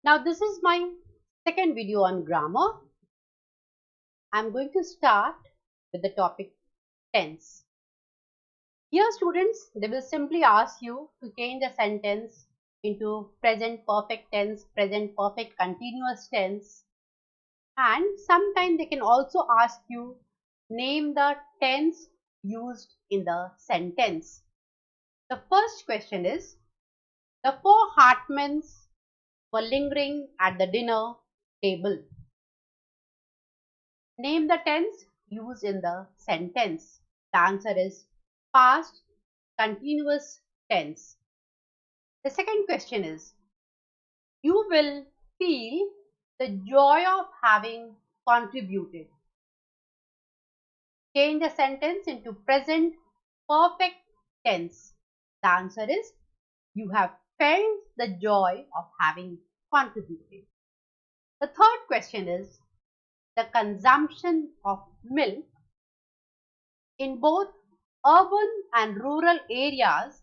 Now this is my second video on grammar. I'm going to start with the topic tense. Here students, they will simply ask you to change the sentence into present perfect tense, present perfect continuous tense, and sometimes they can also ask you name the tense used in the sentence. The first question is, the four Hartmans were lingering at the dinner table. Name the tense used in the sentence. The answer is past continuous tense. The second question is, you will feel the joy of having contributed. Change the sentence into present perfect tense. The answer is, you have felt the joy of having contributed. The third question is, the consumption of milk in both urban and rural areas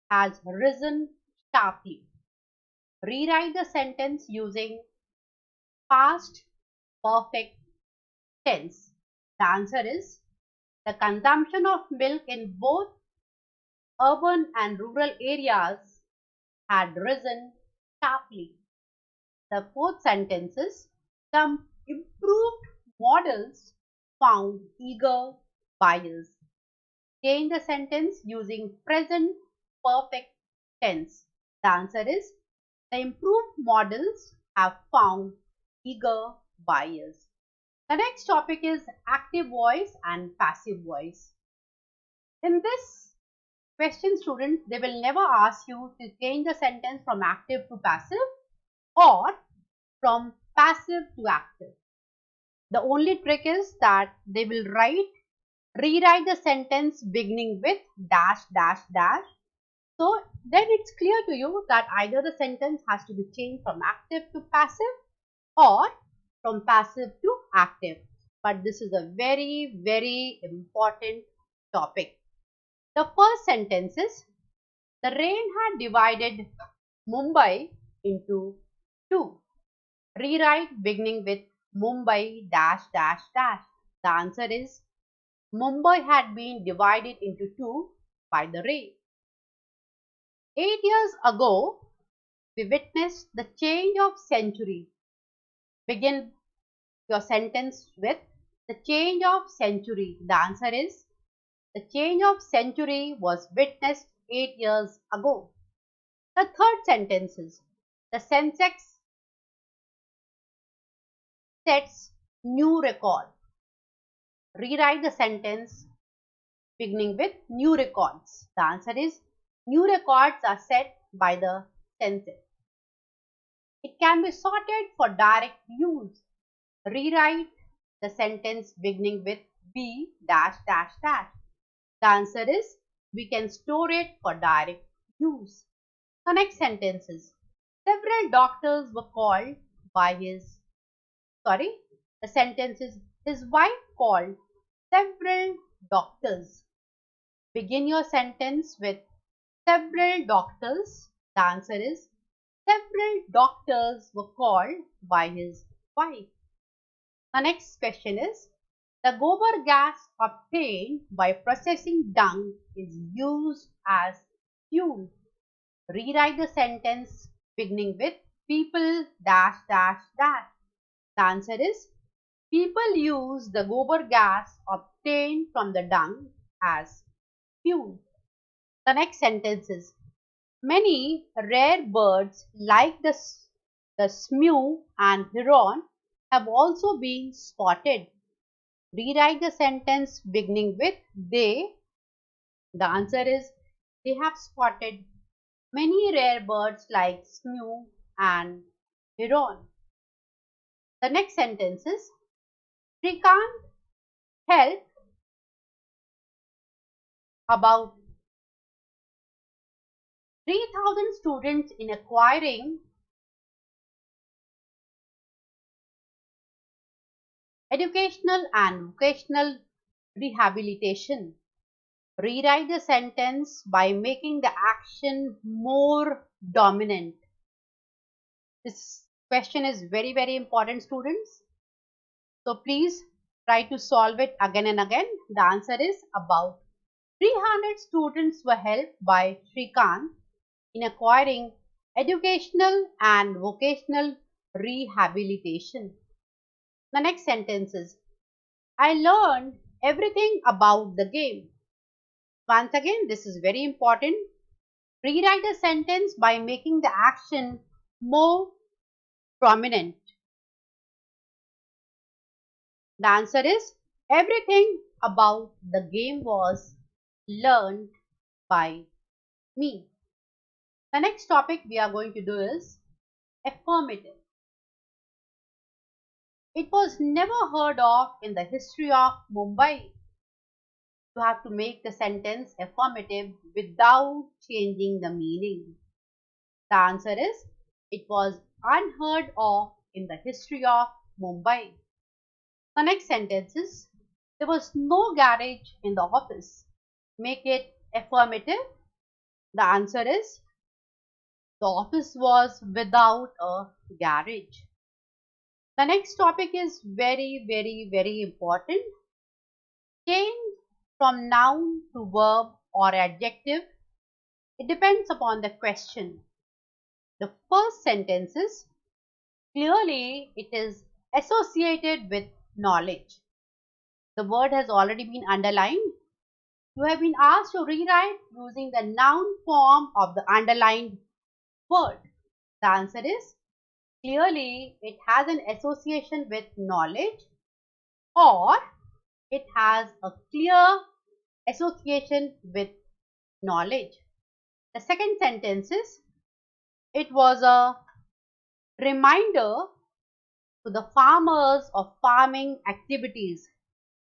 has risen sharply. Rewrite the sentence using past perfect tense. The answer is, the consumption of milk in both urban and rural areas had risen sharply. The fourth sentence is, some improved models found eager buyers. Change the sentence using present perfect tense. The answer is, the improved models have found eager buyers. The next topic is active voice and passive voice. In this question, students, they will never ask you to change the sentence from active to passive or from passive to active. The only trick is that they will rewrite the sentence beginning with dash dash dash. So then it's clear to you that either the sentence has to be changed from active to passive or from passive to active. But this is a very, very important topic. The first sentence is, the rain had divided Mumbai into two. Rewrite beginning with Mumbai dash dash dash. The answer is, Mumbai had been divided into two by the rain. 8 years ago, we witnessed the change of century. Begin your sentence with the change of century. The answer is, the change of century was witnessed 8 years ago. The third sentence is, the Sensex sets new record. Rewrite the sentence beginning with new records. The answer is, new records are set by the Sensex. It can be sorted for direct use. Rewrite the sentence beginning with B dash dash dash. The answer is, we can store it for direct use. The next sentence is, several doctors were called by his wife called several doctors. Begin your sentence with several doctors. The answer is, several doctors were called by his wife. The next question is, the gobar gas obtained by processing dung is used as fuel. Rewrite the sentence beginning with people dash dash dash. The answer is, people use the gobar gas obtained from the dung as fuel. The next sentence is, many rare birds like the smew and heron have also been spotted. Rewrite the sentence beginning with they. The answer is, they have spotted many rare birds like smew and heron. The next sentence is, we can't help about 3,000 students in acquiring educational and vocational rehabilitation. Rewrite the sentence by making the action more dominant. This question is very important, students. So please try to solve it again and again. The answer is about 300 students were helped by Shrikant in acquiring educational and vocational rehabilitation. The next sentence is, I learned everything about the game. Once again, this is very important. Rewrite a sentence by making the action more prominent. The answer is, everything about the game was learned by me. The next topic we are going to do is affirmative. It was never heard of in the history of Mumbai. You have to make the sentence affirmative without changing the meaning. The answer is, it was unheard of in the history of Mumbai. The next sentence is, there was no garage in the office. Make it affirmative. The answer is, the office was without a garage. The next topic is very important. Change from noun to verb or adjective. It depends upon the question. The first sentence is, clearly it is associated with knowledge. The word has already been underlined. You have been asked to rewrite using the noun form of the underlined word. The answer is, clearly it has an association with knowledge, or it has a clear association with knowledge. The second sentence is, it was a reminder to the farmers of farming activities.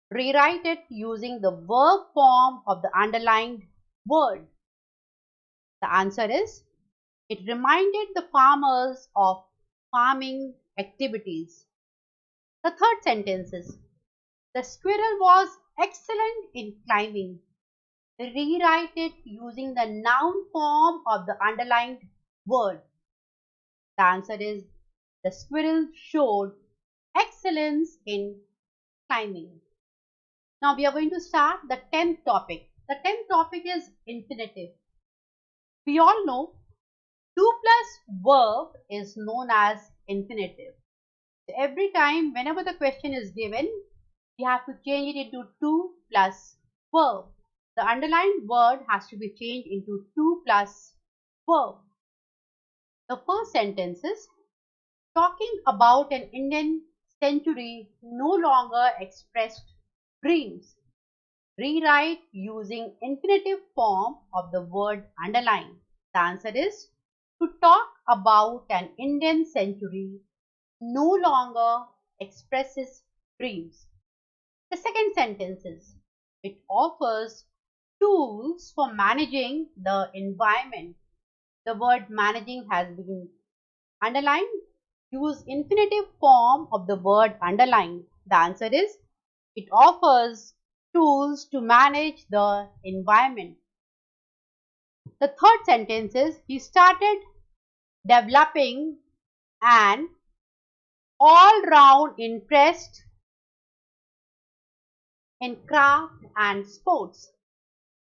Rewrite it using the verb form of the underlined word. The answer is, it reminded the farmers of farming activities. The third sentence is, the squirrel was excellent in climbing. Rewrite it using the noun form of the underlined word. The answer is, the squirrel showed excellence in climbing. Now we are going to start the 10th topic. The 10th topic is infinitive. We all know 2 plus verb is known as infinitive. So every time whenever the question is given, you have to change it into 2 plus verb. The underlined word has to be changed into 2 plus verb. The first sentence is, talking about an Indian century no longer expressed dreams. Rewrite using infinitive form of the word underline. The answer is, to talk about an Indian century no longer expresses dreams. The second sentence is, it offers tools for managing the environment. The word managing has been underlined. Use infinitive form of the word underlined. The answer is, it offers tools to manage the environment. The third sentence is, he started developing an all-round interest in craft and sports.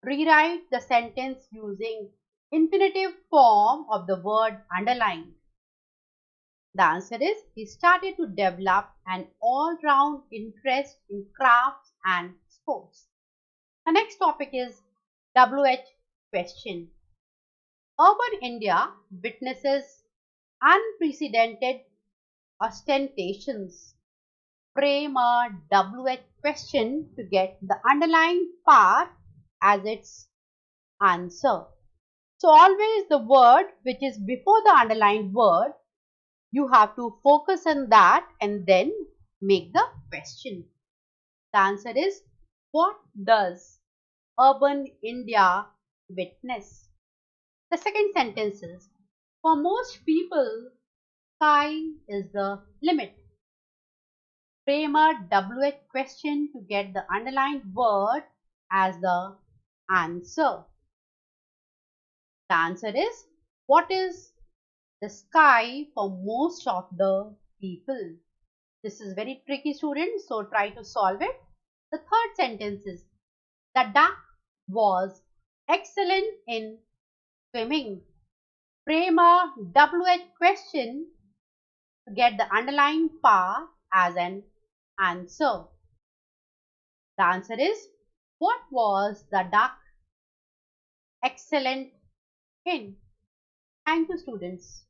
Rewrite the sentence using infinitive form of the word underlined. The answer is, he started to develop an all-round interest in crafts and sports. The next topic is WH question. Urban India witnesses unprecedented ostentations. Frame a WH question to get the underlined part as its answer. So always the word which is before the underlined word, you have to focus on that and then make the question. The answer is, what does urban India witness? The second sentence is, for most people, sky is the limit. Frame a WH question to get the underlined word as the answer. The answer is, what is the sky for most of the people. This is very tricky, students, so try to solve it. The third sentence is, the duck was excellent in swimming. Frame a WH question to get the underlying part as an answer. The answer is, what was the duck excellent in? Thank you, students.